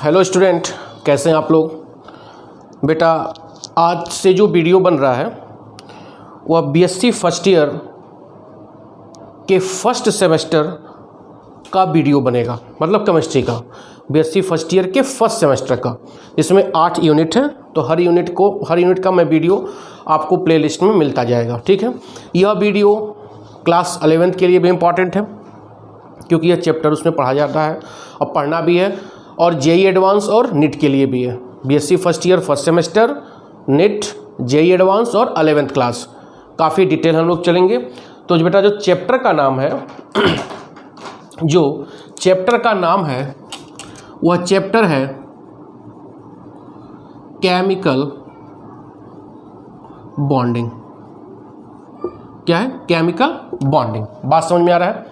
Hello student, कैसे हैं आप लोग। बेटा आज से जो वीडियो बन रहा है वह बीएससी फर्स्ट ईयर के फर्स्ट सेमेस्टर का वीडियो बनेगा, मतलब केमिस्ट्री का बीएससी फर्स्ट ईयर के फर्स्ट सेमेस्टर का। इसमें 8 यूनिट है, तो हर यूनिट का मैं वीडियो आपको प्लेलिस्ट में मिलता जाएगा, ठीक है। यह वीडियो क्लास 11th के लिए भी इम्पॉर्टेंट है क्योंकि यह चैप्टर उसमें पढ़ा जाता है और पढ़ना भी है, और जेई एडवांस और नीट के लिए भी है। BSc first year first semester, NEET, JEE advance और 11th क्लास, काफ़ी डिटेल हम लोग चलेंगे। तो बेटा जो चैप्टर का नाम है वह चैप्टर है केमिकल बॉन्डिंग। क्या है? Chemical bonding. बात समझ में आ रहा है?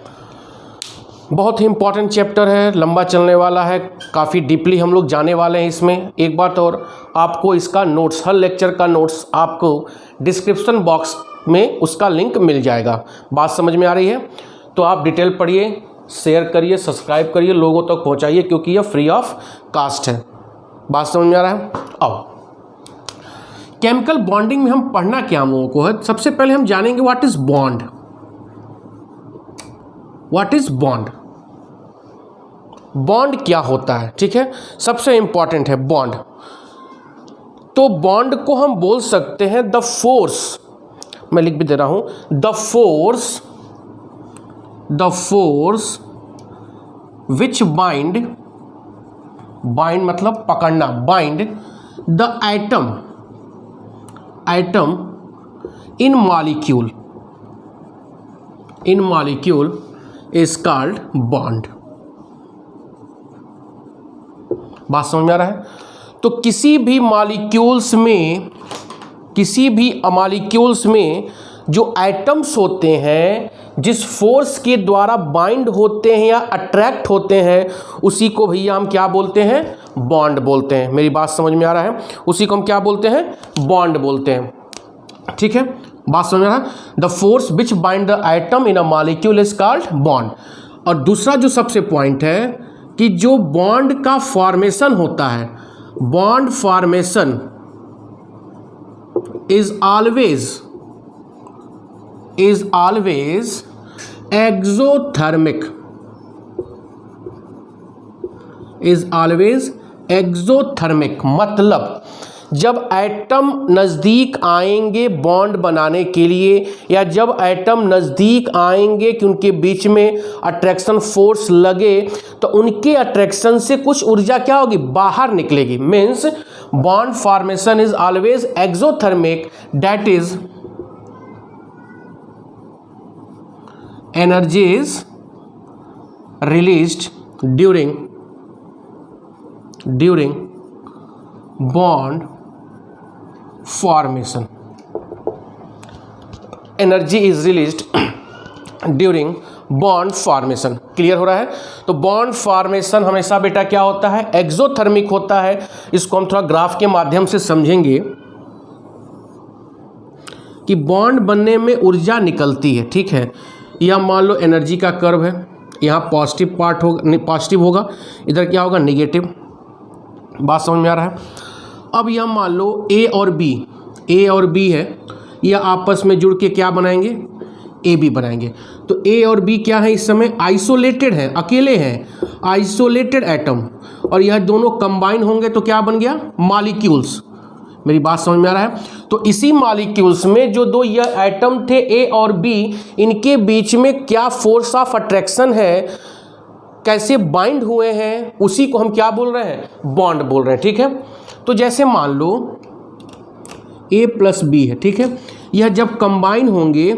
बहुत ही इंपॉर्टेंट चैप्टर है, लंबा चलने वाला है, काफ़ी डीपली हम लोग जाने वाले हैं इसमें। एक बात और, आपको इसका नोट्स, हर लेक्चर का नोट्स आपको डिस्क्रिप्शन बॉक्स में उसका लिंक मिल जाएगा। बात समझ में आ रही है? तो आप डिटेल पढ़िए, शेयर करिए, सब्सक्राइब करिए, लोगों तक पहुंचाइए क्योंकि यह फ्री ऑफ कास्ट है। बात समझ में आ रहा है? आओ, केमिकल बॉन्डिंग में हम पढ़ना क्या हम लोगों को है। सबसे पहले हम जानेंगे what is bond. What is bond? Bond क्या होता है, ठीक है। सबसे इंपॉर्टेंट है बॉन्ड। तो बॉन्ड को हम बोल सकते हैं द फोर्स, मैं लिख भी दे रहा हूं, द फोर्स विच बाइंड मतलब पकड़ना, bind the atom in molecule is called bond. बात समझ में आ रहा है? तो किसी भी मॉलिक्यूल्स में जो एटम्स होते हैं, जिस फोर्स के द्वारा बाइंड होते हैं या अट्रैक्ट होते हैं, उसी को भैया हम क्या बोलते हैं? बॉन्ड बोलते हैं। मेरी बात समझ में आ रहा है? उसी को हम क्या बोलते हैं? बॉन्ड बोलते हैं, ठीक है। बात समझ में आ रहा है? The force which bind the atom in a molecule is called bond. और दूसरा जो सबसे पॉइंट है कि जो बॉन्ड का फॉर्मेशन होता है, bond formation is always exothermic. मतलब जब एटम नज़दीक आएंगे बॉन्ड बनाने के लिए, या जब एटम नज़दीक आएंगे कि उनके बीच में अट्रैक्शन फोर्स लगे, तो उनके अट्रैक्शन से कुछ ऊर्जा क्या होगी? बाहर निकलेगी। Means bond formation is always exothermic, that is energy is released during bond formation. Energy is released during bond formation. Clear हो रहा है? तो बॉन्ड फॉर्मेशन हमेशा बेटा क्या होता है? एक्सोथर्मिक होता है। इसको हम थोड़ा ग्राफ के माध्यम से समझेंगे कि बॉन्ड बनने में ऊर्जा निकलती है, ठीक है। यह मान लो एनर्जी का कर्व है, यहाँ पॉजिटिव पार्ट होगा, पॉजिटिव होगा, इधर क्या होगा? नेगेटिव। बात समझ में आ रहा है? अब यह मान लो ए और बी है, यह आपस में जुड़ के क्या बनाएंगे? ए बी बनाएंगे। तो ए और बी क्या है? इस समय आइसोलेटेड है, अकेले हैं, आइसोलेटेड एटम, और यह दोनों कंबाइन होंगे तो क्या बन गया? मॉलिक्यूल्स। मेरी बात समझ में आ रहा है? तो इसी मॉलिक्यूल्स में जो दो यह एटम थे ए और बी, इनके बीच में क्या फोर्स ऑफ अट्रैक्शन है, कैसे बाइंड हुए हैं, उसी को हम क्या बोल रहे हैं? बॉन्ड बोल रहे हैं, ठीक है। तो जैसे मान लो A प्लस बी है, ठीक है। यह जब कंबाइन होंगे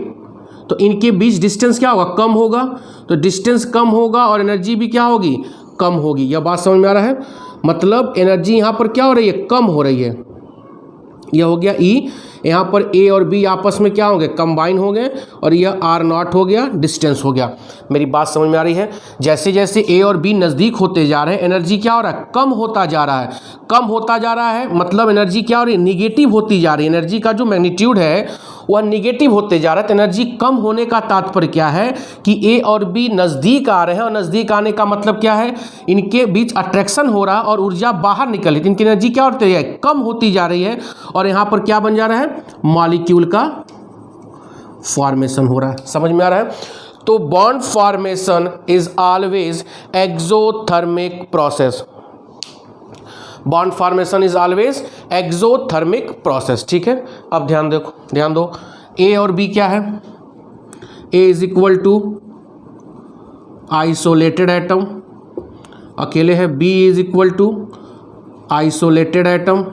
तो इनके बीच डिस्टेंस क्या होगा? कम होगा। तो डिस्टेंस कम होगा और एनर्जी भी क्या होगी? कम होगी। यह बात समझ में आ रहा है? मतलब एनर्जी यहाँ पर क्या हो रही है? कम हो रही है। यह हो गया E। यहाँ पर A और B आपस में क्या होंगे? कंबाइन हो गए, और यह R0 हो गया, डिस्टेंस हो गया। मेरी बात समझ में आ रही है? जैसे जैसे A और B नज़दीक होते जा रहे हैं, एनर्जी क्या हो रहा है? कम होता जा रहा है। कम होता जा रहा है, मतलब एनर्जी क्या हो रही है, निगेटिव होती जा रही है। एनर्जी का जो मैग्नीट्यूड है वह निगेटिव होते जा रहा है। तो एनर्जी कम होने का तात्पर्य क्या है कि ए और बी नज़दीक आ रहे हैं, और नज़दीक आने का मतलब क्या है, इनके बीच अट्रैक्शन हो रहा है और ऊर्जा बाहर निकल रही है। तो इनकी एनर्जी क्या होती है, कम होती जा रही है, और यहाँ पर क्या बन जा रहा है, मॉलिक्यूल का फॉर्मेशन हो रहा है। समझ में आ रहा है। तो bond formation is always exothermic process. Bond formation is always exothermic process. ठीक है, अब ध्यान दो, ए और बी क्या है, A is equal to isolated atom, अकेले है, B is equal to isolated atom,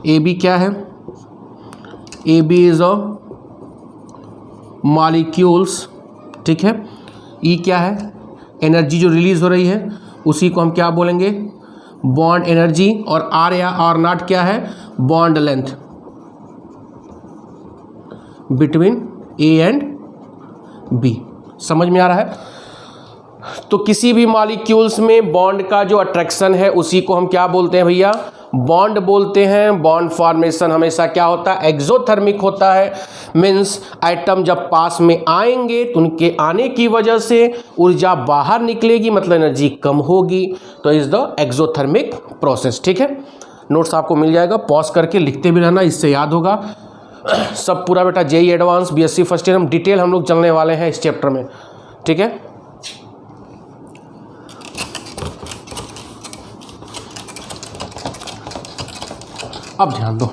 A B क्या है, A B is a molecules. ठीक है, ई क्या है, एनर्जी जो रिलीज हो रही है उसी को हम क्या बोलेंगे, बॉन्ड एनर्जी, और आर या आर नॉट क्या है, bond length between A and B. समझ में आ रहा है। तो किसी भी मॉलिक्यूल्स में बॉन्ड का जो अट्रैक्शन है उसी को हम क्या बोलते हैं भैया, बॉन्ड बोलते हैं। बॉन्ड फॉर्मेशन हमेशा क्या होता है, एक्सोथर्मिक होता है। मीन्स एटम जब पास में आएंगे तो उनके आने की वजह से ऊर्जा बाहर निकलेगी, मतलब एनर्जी कम होगी। तो इज द एक्सोथर्मिक प्रोसेस। ठीक है, नोट्स आपको मिल जाएगा, पॉज करके लिखते भी रहना, इससे याद होगा सब पूरा। बेटा JEE advance, BSc first year, हम डिटेल हम लोग चलने वाले हैं इस चैप्टर में। ठीक है, अब ध्यान दो,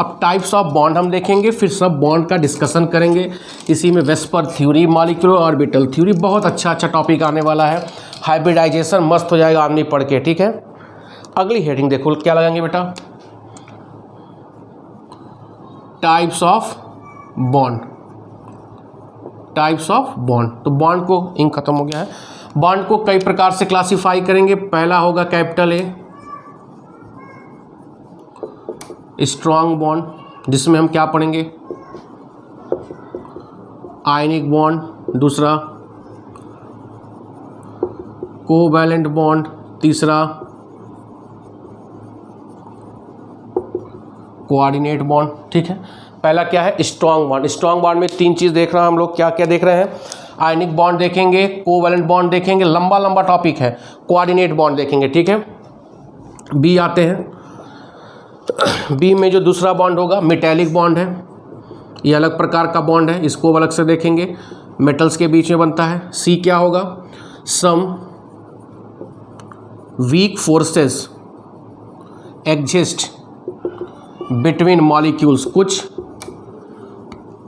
अब टाइप्स ऑफ बॉन्ड हम देखेंगे, फिर सब बॉन्ड का डिस्कशन करेंगे। इसी में VSEPR theory, molecular orbital theory, बहुत अच्छा टॉपिक आने वाला है। हाइब्रिडाइजेशन मस्त हो जाएगा आदमी पढ़ के। ठीक है, अगली हेडिंग देखो क्या लगाएंगे बेटा, types of bond. Types of bond, तो बॉन्ड को इंक खत्म हो गया है। बॉन्ड को कई प्रकार से क्लासिफाई करेंगे। पहला होगा कैपिटल ए, स्ट्रॉन्ग बॉन्ड, जिसमें हम क्या पढ़ेंगे, आयनिक बॉन्ड। दूसरा कोवैलेंट बॉन्ड। तीसरा कोऑर्डिनेट बॉन्ड। ठीक है, पहला क्या है, स्ट्रॉन्ग बॉन्ड। स्ट्रॉन्ग बॉन्ड में तीन चीज़ देख रहे हैं हम लोग, क्या क्या देख रहे हैं, आयनिक बॉन्ड देखेंगे, कोवैलेंट बॉन्ड देखेंगे, लंबा लंबा टॉपिक है, कोऑर्डिनेट बॉन्ड देखेंगे। ठीक है, बी आते हैं। बी में जो दूसरा बॉन्ड होगा मेटेलिक बॉन्ड है, ये अलग प्रकार का बॉन्ड है, इसको अलग से देखेंगे, मेटल्स के बीच में बनता है। सी क्या होगा, some weak forces exist between molecules. कुछ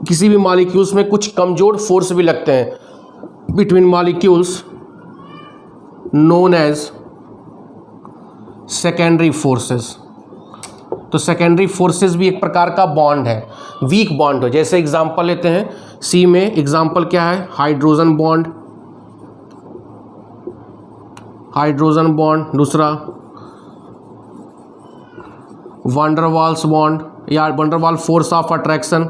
किसी भी मॉलिक्यूल्स में कुछ कमजोर फोर्स भी लगते हैं between molecules, known as secondary forces. तो सेकेंडरी फोर्सेस भी एक प्रकार का बॉन्ड है, वीक बॉन्ड हो। जैसे एग्जांपल लेते हैं, सी में एग्जांपल क्या है, हाइड्रोजन बॉन्ड, हाइड्रोजन बॉन्ड। दूसरा वंडरवाल्स बॉन्ड या van der Waals force of attraction,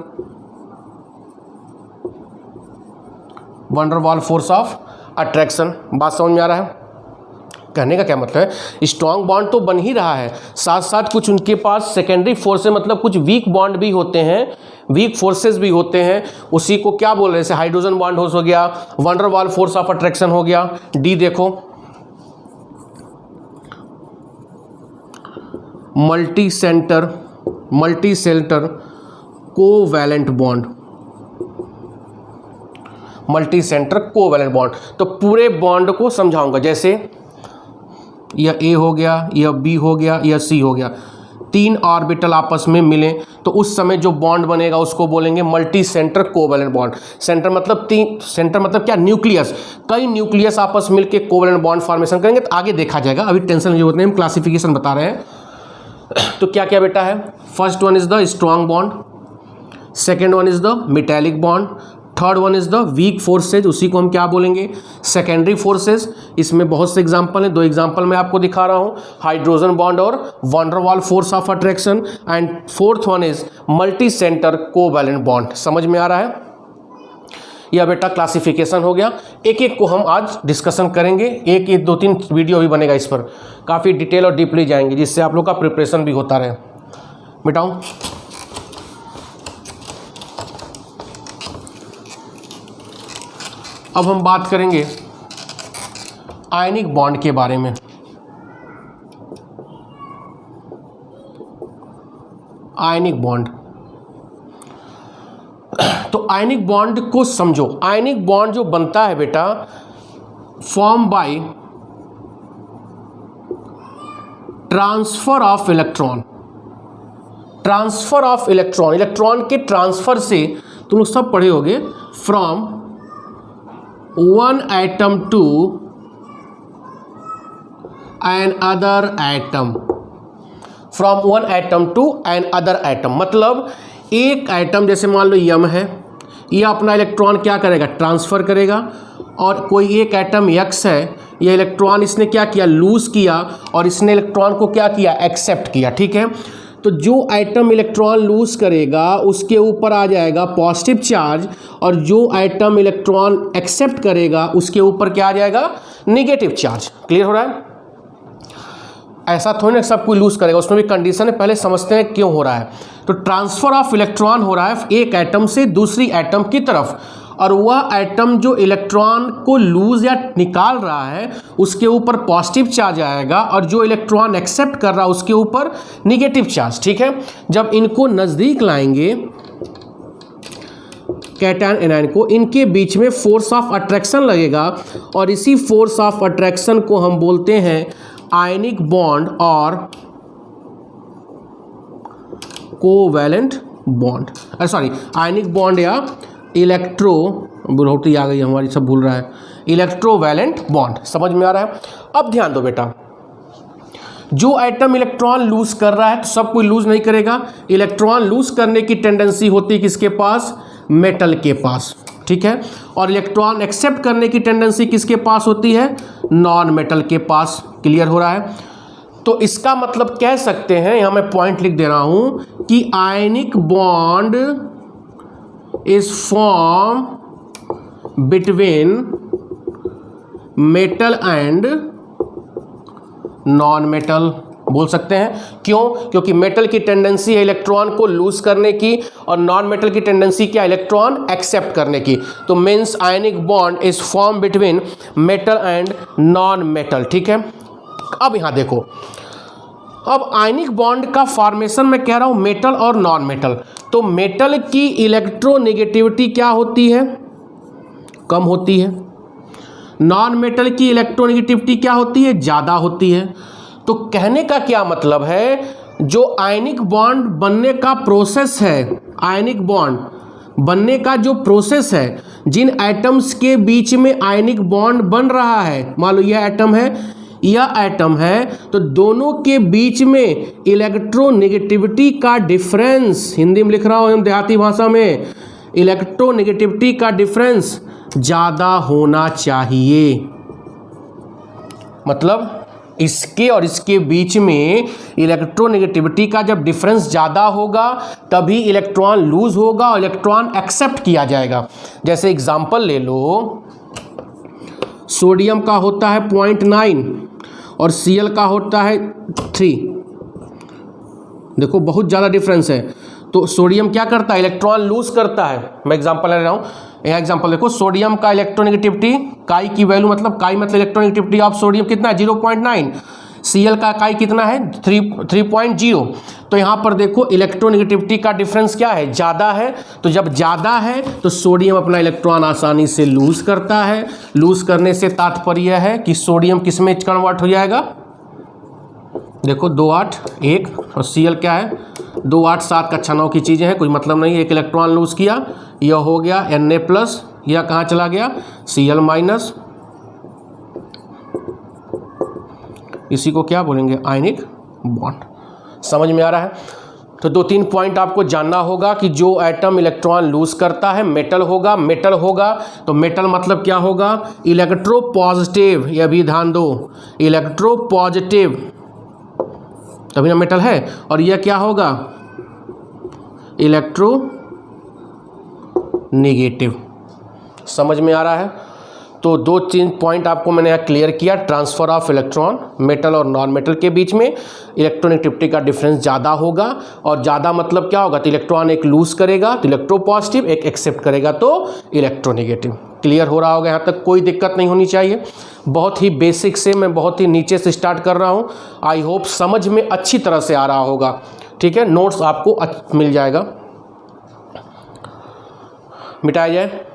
van der Waals force of attraction. बात समझ में आ रहा है, कहने का क्या मतलब है, स्ट्रॉन्ग बॉन्ड तो बन ही रहा है, साथ साथ कुछ उनके पास सेकेंडरी फोर्स है, मतलब कुछ वीक बॉन्ड भी होते हैं, वीक फोर्सेस भी होते हैं। उसी को क्या बोल रहे हैं, जैसे हाइड्रोजन बॉन्ड हो गया, वंडरवाल फोर्स ऑफ अट्रैक्शन हो गया। डी देखो, multi centre covalent bond, multi centre covalent bond. तो पूरे बॉन्ड को समझाऊंगा, जैसे यह ए हो गया, यह बी हो गया, यह सी हो गया, तीन ऑर्बिटल आपस में मिले तो उस समय जो बॉन्ड बनेगा उसको बोलेंगे multi centre covalent bond. Centre मतलब तीन, सेंटर मतलब क्या, न्यूक्लियस। कई न्यूक्लियस आपस मिलके कोवैलेंट बॉन्ड फॉर्मेशन करेंगे, तो आगे देखा जाएगा, अभी टेंशन की जरूरत नहीं, हम क्लासिफिकेशन बता रहे हैं। तो क्या क्या बेटा है, first one is the strong bond, second one is the metallic bond, third one is the week forces, उसी को हम क्या बोलेंगे, सेकेंडरी फोर्सेज। इसमें बहुत से एग्जांपल हैं, दो एग्जांपल मैं आपको दिखा रहा हूं, हाइड्रोजन बॉन्ड और van der Waals force of attraction. And fourth one is multi centre covalent bond. समझ में आ रहा है। यह बेटा क्लासिफिकेशन हो गया। एक एक को हम आज डिस्कशन करेंगे, एक 2-3 वीडियो भी बनेगा इस पर, काफ़ी डिटेल और डीपली जाएंगे जिससे आप लोग का प्रिपरेशन भी होता रहे। मिटाऊं? अब हम बात करेंगे आयनिक बॉन्ड के बारे में। आयनिक बॉन्ड, तो आयनिक बॉन्ड को समझो। आयनिक बॉन्ड जो बनता है बेटा, form by transfer of electron. Transfer of electron, electron के ट्रांसफर से तुम लोग सब पढ़े होगे, from one atom to another atom. From one atom to another atom मतलब एक एटम, जैसे मान लो यम है, ये अपना इलेक्ट्रॉन क्या करेगा, ट्रांसफ़र करेगा, और कोई एक एटम एक्स है, ये इलेक्ट्रॉन इसने क्या किया, लूज किया, और इसने इलेक्ट्रॉन को क्या किया, एक्सेप्ट किया। ठीक है, तो जो एटम इलेक्ट्रॉन लूज करेगा उसके ऊपर आ जाएगा पॉजिटिव चार्ज, और जो एटम इलेक्ट्रॉन एक्सेप्ट करेगा उसके ऊपर क्या आ जाएगा, निगेटिव चार्ज। क्लियर हो रहा है? ऐसा थोड़ी ना सब कोई लूज करेगा, उसमें भी कंडीशन है, पहले समझते हैं क्यों हो रहा है। तो ट्रांसफर ऑफ इलेक्ट्रॉन हो रहा है एक एटम से दूसरी एटम की तरफ, और वह एटम जो इलेक्ट्रॉन को लूज या निकाल रहा है उसके ऊपर पॉजिटिव चार्ज आएगा, और जो इलेक्ट्रॉन एक्सेप्ट कर रहा है उसके ऊपर निगेटिव चार्ज। ठीक है, जब इनको नज़दीक लाएंगे कैटायन एनायन को, इनके बीच में फोर्स ऑफ अट्रैक्शन लगेगा, और इसी फोर्स ऑफ अट्रैक्शन को हम बोलते हैं आयनिक बॉन्ड और covalent bond, sorry ionic bond या इलेक्ट्रो, बुढ़ौती आ गई हमारी, सब भूल रहा है, इलेक्ट्रोवैलेंट बॉन्ड। समझ में आ रहा है? अब ध्यान दो बेटा, जो एटम इलेक्ट्रॉन लूज कर रहा है तो सब कोई लूज नहीं करेगा। इलेक्ट्रॉन लूज करने की टेंडेंसी होती है किसके पास, मेटल के पास। ठीक है, और इलेक्ट्रॉन एक्सेप्ट करने की टेंडेंसी किसके पास होती है, नॉन मेटल के पास। क्लियर हो रहा है? तो इसका मतलब कह सकते हैं, यहां मैं पॉइंट लिख दे रहा हूं कि ionic bond is form between metal and non metal. बोल सकते हैं क्यों? क्योंकि मेटल की टेंडेंसी है इलेक्ट्रॉन को लूज करने की, और नॉन मेटल की टेंडेंसी क्या, इलेक्ट्रॉन एक्सेप्ट करने की। तो means ionic bond is form between metal and non metal. ठीक है, अब यहां देखो, अब आयनिक बॉन्ड का फॉर्मेशन मैं कह रहा हूं मेटल और नॉन मेटल। तो मेटल की इलेक्ट्रोनेगेटिविटी क्या होती है, कम होती है। नॉन मेटल की इलेक्ट्रोनेगेटिविटी क्या होती है, ज़्यादा होती है। तो कहने का क्या मतलब है, जो आयनिक बॉन्ड बनने का प्रोसेस है, आयनिक बॉन्ड बनने का जो प्रोसेस है, जिन एटम्स के बीच में आयनिक बॉन्ड बन रहा है, मान लो यह एटम है, यह एटम है, तो दोनों के बीच में इलेक्ट्रोनेगेटिविटी का डिफरेंस, हिंदी में लिख रहा हूँ देहाती भाषा में, इलेक्ट्रोनेगेटिविटी का डिफरेंस ज़्यादा होना चाहिए। मतलब इसके और इसके बीच में इलेक्ट्रोनेगेटिविटी का जब डिफरेंस ज़्यादा होगा तभी इलेक्ट्रॉन लूज होगा और इलेक्ट्रॉन एक्सेप्ट किया जाएगा। जैसे एग्जांपल ले लो, सोडियम का होता है 0.9 और Cl का होता है 3। देखो बहुत ज़्यादा डिफरेंस है। तो सोडियम क्या करता है, इलेक्ट्रॉन लूज करता है। मैं एग्जांपल ले रहा हूँ, यहाँ एग्जांपल देखो, सोडियम का इलेक्ट्रोनेगेटिविटी, काई की वैल्यू मतलब काई मतलब इलेक्ट्रोनेगेटिविटी ऑफ सोडियम कितना है, 0.9। Cl का काई कितना है, 3.0। तो यहाँ पर देखो इलेक्ट्रोनेगेटिविटी का डिफरेंस क्या है, ज़्यादा है। तो जब ज़्यादा है तो सोडियम अपना इलेक्ट्रॉन आसानी से लूज करता है। लूज करने से तात्पर्य है कि सोडियम किस में कन्वर्ट हो जाएगा, देखो 2 8 1, और Cl क्या है 2 8 7 कक्षा 9 की चीज़ें हैं, कोई मतलब नहीं। एक इलेक्ट्रॉन लूज किया, यह हो गया Na+, यह कहाँ चला गया Cl-। इसी को क्या बोलेंगे, आयनिक बॉन्ड। समझ में आ रहा है? तो 2-3 पॉइंट आपको जानना होगा कि जो एटम इलेक्ट्रॉन लूज करता है मेटल होगा। मेटल होगा तो मेटल मतलब क्या होगा, इलेक्ट्रो पॉजिटिव। यह भी ध्यान दो, इलेक्ट्रो पॉजिटिव तभी ना मेटल है। और यह क्या होगा, इलेक्ट्रो नेगेटिव। समझ में आ रहा है? तो 2-3 पॉइंट आपको मैंने यहाँ क्लियर किया। ट्रांसफ़र ऑफ इलेक्ट्रॉन मेटल और नॉन मेटल के बीच में इलेक्ट्रोनेगेटिविटी का डिफरेंस ज़्यादा होगा, और ज़्यादा मतलब क्या होगा? तो इलेक्ट्रॉन एक लूज करेगा तो इलेक्ट्रोपॉजिटिव, एक एक्सेप्ट करेगा तो इलेक्ट्रोनेगेटिव। क्लियर हो रहा होगा? यहाँ तक कोई दिक्कत नहीं होनी चाहिए। बहुत ही बेसिक से मैं बहुत ही नीचे से स्टार्ट कर रहा हूँ। आई होप समझ में अच्छी तरह से आ रहा होगा। ठीक है, नोट्स आपको मिल जाएगा। मिटाया जाए।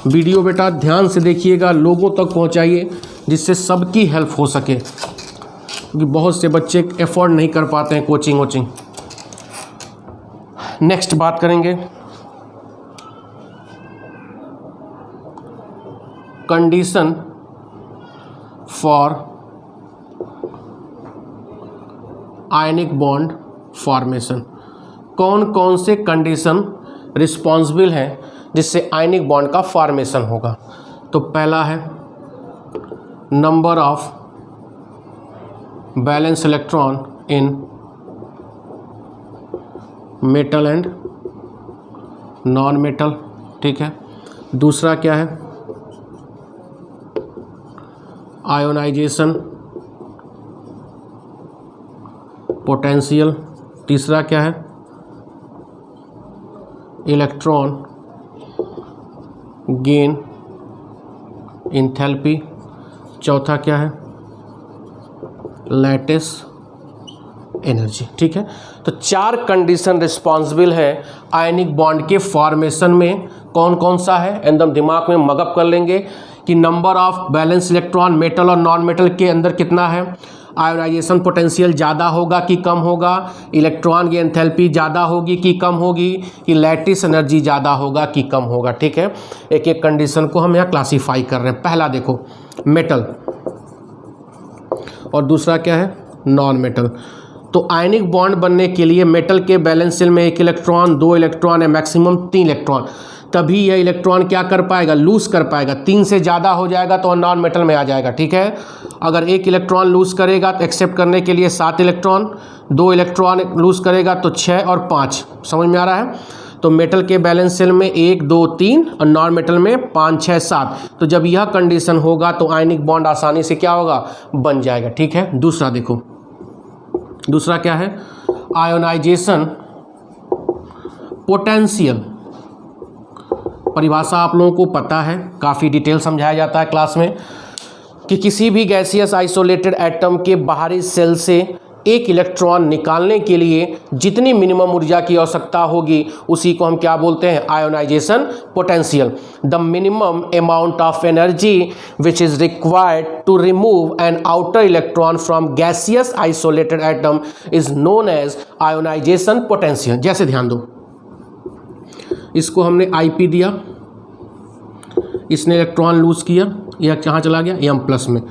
वीडियो बेटा ध्यान से देखिएगा, लोगों तक पहुंचाइए जिससे सबकी हेल्प हो सके, क्योंकि बहुत से बच्चे एफोर्ड नहीं कर पाते हैं कोचिंग। नेक्स्ट बात करेंगे condition for ionic bond formation. कौन कौन से कंडीशन रिस्पॉन्सिबल हैं जिससे आयनिक बॉन्ड का फॉर्मेशन होगा? तो पहला है number of balance electron in metal and non metal. ठीक है। दूसरा क्या है? Ionization potential. तीसरा क्या है? Electron gain enthalpy. चौथा क्या है? Lattice energy. ठीक है, तो 4 कंडीशन रिस्पॉन्सिबल है आयनिक बॉन्ड के फॉर्मेशन में। कौन कौन सा है? एकदम दिमाग में मगअप कर लेंगे कि number of balance electron metal और नॉन मेटल के अंदर कितना है, आयोनाइजेशन पोटेंशियल ज़्यादा होगा कि कम होगा, इलेक्ट्रॉन की एंथैल्पी ज़्यादा होगी कि कम होगी, कि लैटिस एनर्जी ज़्यादा होगा कि कम होगा। ठीक है, एक एक कंडीशन को हम यहाँ क्लासीफाई कर रहे हैं। पहला देखो मेटल, और दूसरा क्या है? Non metal. तो आयनिक बॉन्ड बनने के लिए मेटल के बैलेंस शेल में 1 इलेक्ट्रॉन, 2 इलेक्ट्रॉन या मैक्सिमम 3 इलेक्ट्रॉन, तभी यह इलेक्ट्रॉन क्या कर पाएगा? लूज कर पाएगा। 3 से ज़्यादा हो जाएगा तो नॉन मेटल में आ जाएगा। ठीक है, अगर 1 इलेक्ट्रॉन लूज करेगा तो एक्सेप्ट करने के लिए 7 इलेक्ट्रॉन, 2 इलेक्ट्रॉन लूज करेगा तो 6 और 5। समझ में आ रहा है? तो मेटल के बैलेंस शेल में 1, 2, 3 और नॉन मेटल में 5, 6, 7। तो जब यह कंडीशन होगा तो आयनिक बॉन्ड आसानी से क्या होगा? बन जाएगा। ठीक है, दूसरा देखो, दूसरा क्या है? Ionization potential. परिभाषा आप लोगों को पता है, काफ़ी डिटेल समझाया जाता है क्लास में, कि किसी भी गैसियस आइसोलेटेड एटम के बाहरी सेल से 1 इलेक्ट्रॉन निकालने के लिए जितनी मिनिमम ऊर्जा की आवश्यकता होगी उसी को हम क्या बोलते हैं? Ionization potential. The minimum amount of energy which is required to remove an outer electron from gaseous isolated atom is known as ionization potential. जैसे ध्यान दो, इसको हमने IP दिया, इसने इलेक्ट्रॉन लूज किया, यह कहाँ चला गया? M+ में।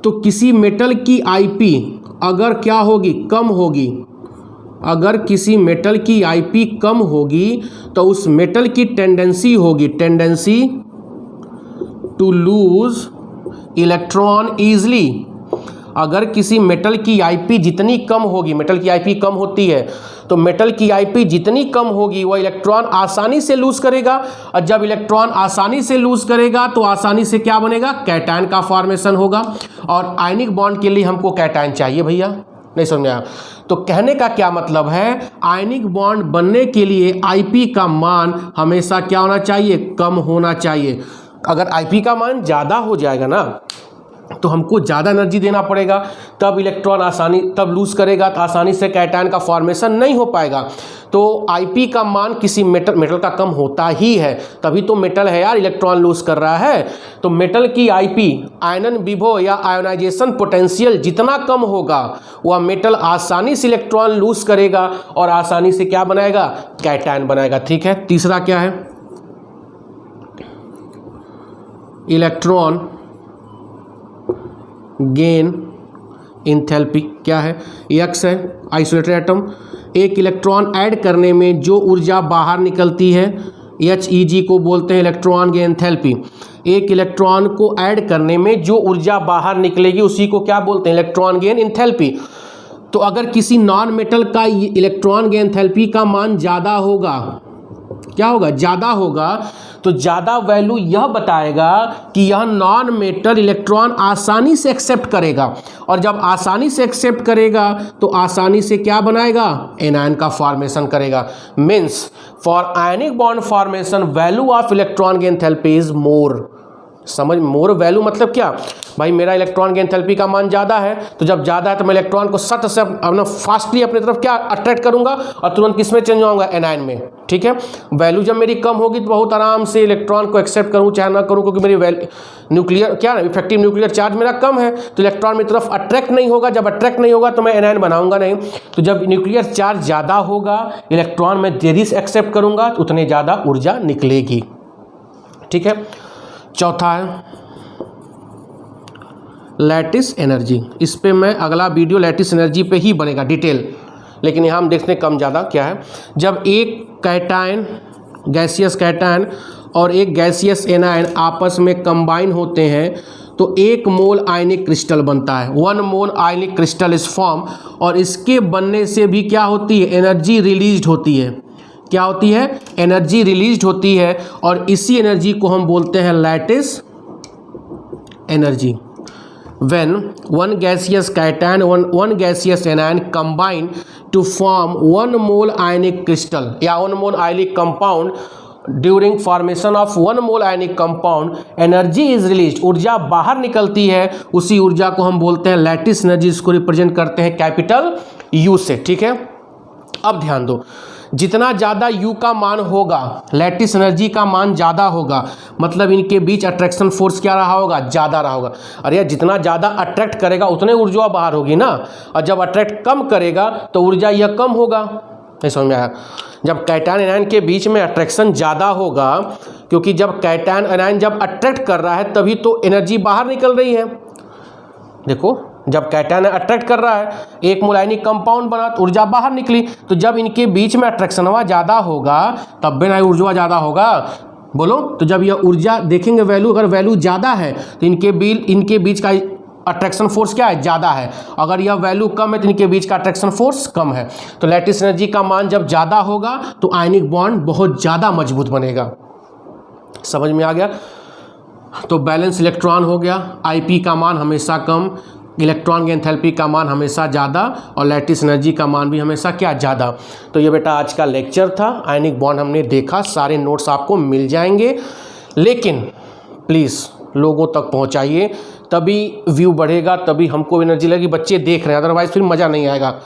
तो किसी मेटल की IP अगर क्या होगी? कम होगी। अगर किसी मेटल की IP कम होगी तो उस मेटल की टेंडेंसी होगी, tendency to lose electron easily. अगर किसी मेटल की IP जितनी कम होगी, मेटल की IP कम होती है, तो मेटल की IP जितनी कम होगी वह इलेक्ट्रॉन आसानी से लूज करेगा, और जब इलेक्ट्रॉन आसानी से लूज करेगा तो आसानी से क्या बनेगा? कैटायन का फॉर्मेशन होगा। और आयनिक बॉन्ड के लिए हमको कैटायन चाहिए भैया, नहीं समझ में आया? तो कहने का क्या मतलब है? आयनिक बॉन्ड बनने के लिए IP का मान हमेशा क्या होना चाहिए? कम होना चाहिए। अगर IP का मान ज़्यादा हो जाएगा ना तो हमको ज़्यादा एनर्जी देना पड़ेगा, तब इलेक्ट्रॉन तब लूज करेगा, तो आसानी से कैटायन का फॉर्मेशन नहीं हो पाएगा। तो IP का मान किसी मेटल का कम होता ही है, तभी तो मेटल है यार, इलेक्ट्रॉन लूज कर रहा है। तो मेटल की IP आयनन विभव या आयोनाइजेशन पोटेंशियल जितना कम होगा वह मेटल आसानी से इलेक्ट्रॉन लूज करेगा और आसानी से क्या बनाएगा? कैटायन बनाएगा। ठीक है, तीसरा क्या है? Electron gain enthalpy. क्या है? X है आइसोलेटेड एटम, 1 इलेक्ट्रॉन ऐड करने में जो ऊर्जा बाहर निकलती है HEG को बोलते हैं इलेक्ट्रॉन गेन एंथैल्पी। 1 इलेक्ट्रॉन को ऐड करने में जो ऊर्जा बाहर निकलेगी उसी को क्या बोलते हैं? Electron gain enthalpy. तो अगर किसी नॉन मेटल का इलेक्ट्रॉन गेन एंथैल्पी का मान ज़्यादा होगा, क्या होगा? ज़्यादा होगा, तो ज़्यादा वैल्यू यह बताएगा कि यह नॉन मेटल इलेक्ट्रॉन आसानी से एक्सेप्ट करेगा, और जब आसानी से एक्सेप्ट करेगा तो आसानी से क्या बनाएगा, एनायन का फॉर्मेशन करेगा। Means for ionic bond formation value of electron की एंथैल्पी इज मोर। समझ, मोर वैल्यू मतलब क्या भाई, मेरा इलेक्ट्रॉन की एंथैल्पी का मान ज़्यादा है, तो जब ज़्यादा है तो मैं इलेक्ट्रॉन को सट से अपना फास्टली अपनी तरफ क्या अट्रैक्ट करूंगा और तुरंत किस में चेंज होऊंगा, एनायन में। ठीक है, वैल्यू जब मेरी कम होगी तो बहुत आराम से इलेक्ट्रॉन को एक्सेप्ट करूँ चाहे ना करूँ, क्योंकि मेरी न्यूक्लियर क्या इफेक्टिव न्यूक्लियर चार्ज मेरा कम है, तो इलेक्ट्रॉन मेरी तरफ अट्रैक्ट नहीं होगा। जब अट्रैक्ट नहीं होगा तो मैं एनायन बनाऊंगा नहीं। तो जब न्यूक्लियर चार्ज ज़्यादा होगा, इलेक्ट्रॉन में देरी से एक्सेप्ट करूँगा तो उतनी ज़्यादा ऊर्जा निकलेगी। ठीक है, चौथा है लैटिस एनर्जी। इस पे मैं अगला वीडियो लैटिस एनर्जी पे ही बनेगा डिटेल, लेकिन यहाँ हम देखते हैं कम ज़्यादा क्या है। जब एक कैटायन, गैसियस कैटायन और एक गैसियस एनायन आपस में कंबाइन होते हैं तो 1 मोल आयनिक क्रिस्टल बनता है, 1 मोल आयनिक क्रिस्टल इज फॉर्म। और इसके बनने से भी क्या होती है, एनर्जी रिलीज होती है। क्या होती है, एनर्जी रिलीज होती है, और इसी एनर्जी को हम बोलते हैं lattice energy. When one gaseous cation one gaseous anion combine to form 1 mole ionic crystal या 1 mole ionic compound, during formation of 1 mole ionic compound energy is released, ऊर्जा बाहर निकलती है। उसी ऊर्जा को हम बोलते हैं लैटिस एनर्जी, इसको रिप्रेजेंट करते हैं कैपिटल U से। ठीक है, अब ध्यान दो, जितना ज़्यादा U का मान होगा, लैटिस एनर्जी का मान ज़्यादा होगा, मतलब इनके बीच अट्रैक्शन फोर्स क्या रहा होगा, ज़्यादा रहा होगा। अरे जितना ज़्यादा अट्रैक्ट करेगा उतने ऊर्जा बाहर होगी ना, और जब अट्रैक्ट कम करेगा तो ऊर्जा यह कम होगा। नहीं समझ में आया? जब कैटायन एनायन के बीच में अट्रैक्शन ज़्यादा होगा, क्योंकि जब कैटायन एनायन जब अट्रैक्ट कर रहा है तभी तो एनर्जी बाहर निकल रही है। देखो, जब कैटायन अट्रैक्ट कर रहा है, 1 मोल आयनिक कंपाउंड बना तो ऊर्जा बाहर निकली, तो जब इनके बीच में अट्रैक्शन ज़्यादा होगा तब भी ना ऊर्जा ज़्यादा होगा। बोलो, तो जब यह ऊर्जा देखेंगे वैल्यू, अगर वैल्यू ज़्यादा है तो इनके बीच का अट्रैक्शन फोर्स क्या है, ज़्यादा है। अगर यह वैल्यू कम है तो इनके बीच का अट्रैक्शन फोर्स कम है। तो लैटिस एनर्जी का मान जब ज़्यादा होगा तो आयनिक बॉन्ड बहुत ज़्यादा मजबूत बनेगा। समझ में आ गया? तो बैलेंस इलेक्ट्रॉन हो गया, IP का मान हमेशा कम, इलेक्ट्रॉन की एंथैल्पी का मान हमेशा ज़्यादा, और लैटिस एनर्जी का मान भी हमेशा क्या, ज़्यादा। तो ये बेटा आज का लेक्चर था, आयनिक बॉन्ड हमने देखा, सारे नोट्स आपको मिल जाएंगे, लेकिन प्लीज़ लोगों तक पहुंचाइए, तभी व्यू बढ़ेगा, तभी हमको एनर्जी लगेगी। बच्चे देख रहे हैं, अदरवाइज़ फिर मज़ा नहीं आएगा।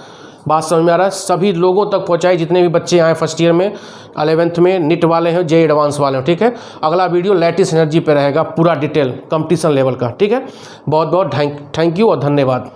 बात समझ में आ रहा है? सभी लोगों तक पहुंचाइए, जितने भी बच्चे आए फर्स्ट ईयर में, 11th में, नीट वाले हैं, JEE एडवांस वाले हैं। ठीक है, अगला वीडियो लैटिस एनर्जी पे रहेगा, पूरा डिटेल कंपटीशन लेवल का। ठीक है, बहुत बहुत थैंक यू और धन्यवाद।